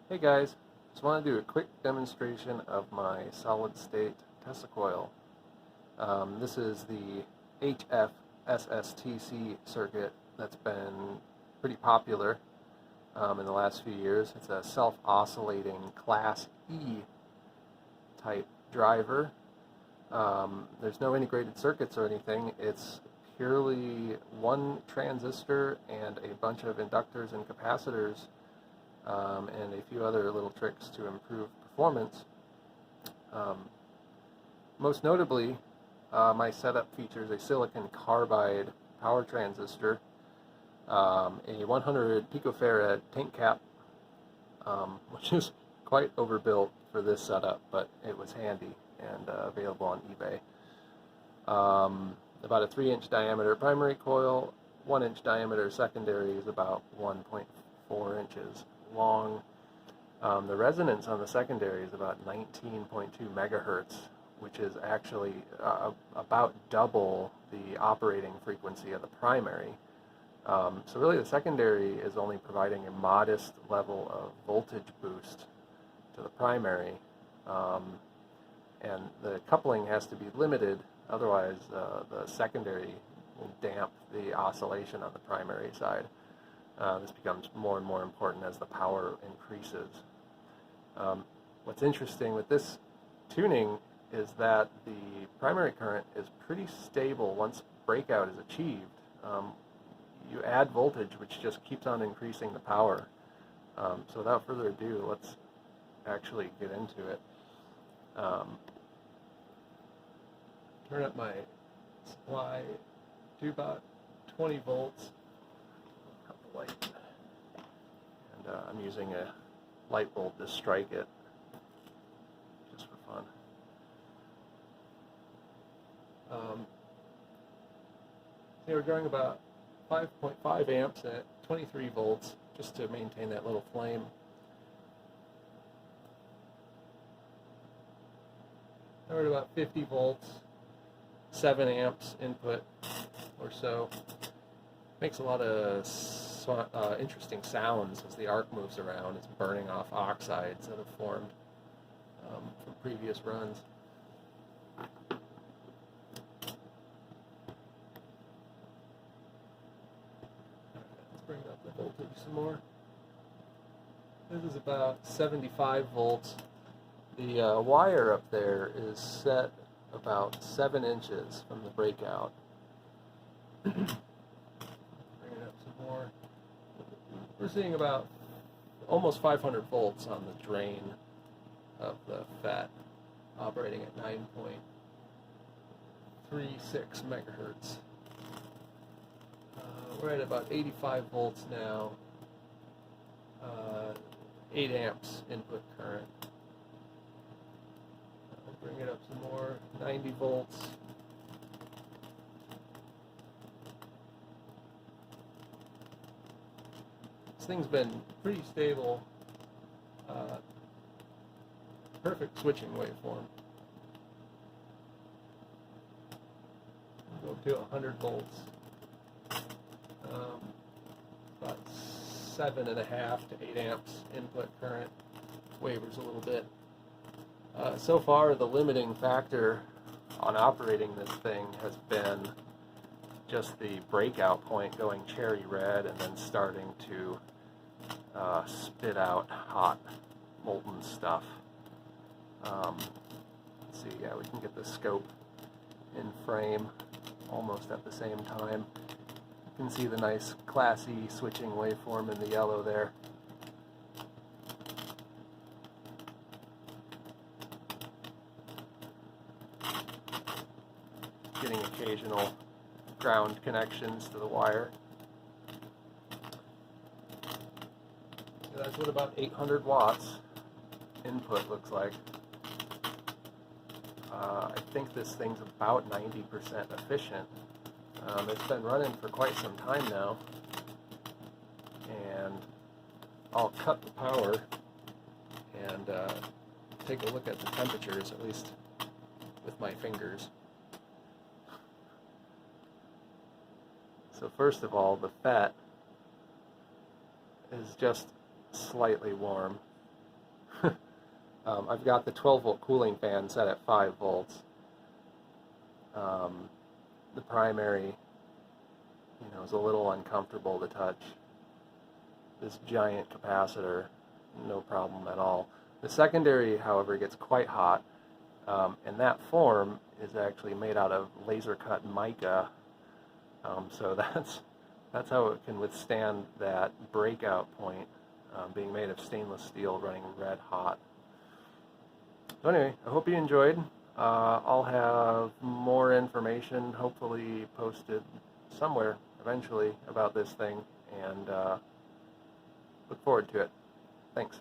Hey guys, just want to do a quick demonstration of my solid state Tesla coil. This is the HFSSTC circuit that's been pretty popular in the last few years. It's a self-oscillating Class E type driver. There's no integrated circuits or anything. It's purely one transistor and a bunch of inductors and capacitors and a few other little tricks to improve performance. Most notably, my setup features a silicon carbide power transistor, a 100 picofarad tank cap, which is quite overbuilt for this setup, but it was handy and available on eBay. About a 3-inch diameter primary coil, 1-inch diameter secondary is about 1.4 inches long. The resonance on the secondary is about 19.2 megahertz, which is actually about double the operating frequency of the primary. So really the secondary is only providing a modest level of voltage boost to the primary, and the coupling has to be limited, otherwise the secondary will damp the oscillation on the primary side. This becomes more and more important as the power increases. What's interesting with this tuning is that the primary current is pretty stable once breakout is achieved. You add voltage, which just keeps on increasing the power. So without further ado, let's actually get into it. Turn up my supply to about 20 volts. Light. And I'm using a light bulb to strike it just for fun. So we're drawing about 5.5 amps at 23 volts just to maintain that little flame. Now we're at about 50 volts, 7 amps input or so. Makes a lot of interesting sounds as the arc moves around. It's burning off oxides that have formed from previous runs. Let's bring up the voltage some more. This is about 75 volts. The wire up there is set about 7 inches from the breakout. We're seeing about almost 500 volts on the drain of the FET, operating at 9.36 megahertz. We're at about 85 volts now, 8 amps input current. Bring it up some more, 90 volts. This thing's been pretty stable, perfect switching waveform. Go to 100 volts, about 7.5 to 8 amps input current, wavers a little bit. So far the limiting factor on operating this thing has been just the breakout point going cherry red and then starting to spit out hot molten stuff. Let's see, yeah, we can get the scope in frame almost at the same time. You can see the nice Class E switching waveform in the yellow there. Getting occasional ground connections to the wire. So that's what about 800 watts input looks like. I think this thing's about 90% efficient. It's been running for quite some time now, and I'll cut the power and take a look at the temperatures, at least with my fingers. So first of all, the FET is just slightly warm. I've got the 12-volt cooling fan set at 5 volts. The primary, is a little uncomfortable to touch. This giant capacitor, no problem at all. The secondary, however, gets quite hot, and that form is actually made out of laser-cut mica, so that's how it can withstand that breakout point, being made of stainless steel running red hot. So anyway, I hope you enjoyed. I'll have more information hopefully posted somewhere eventually about this thing, and look forward to it. Thanks.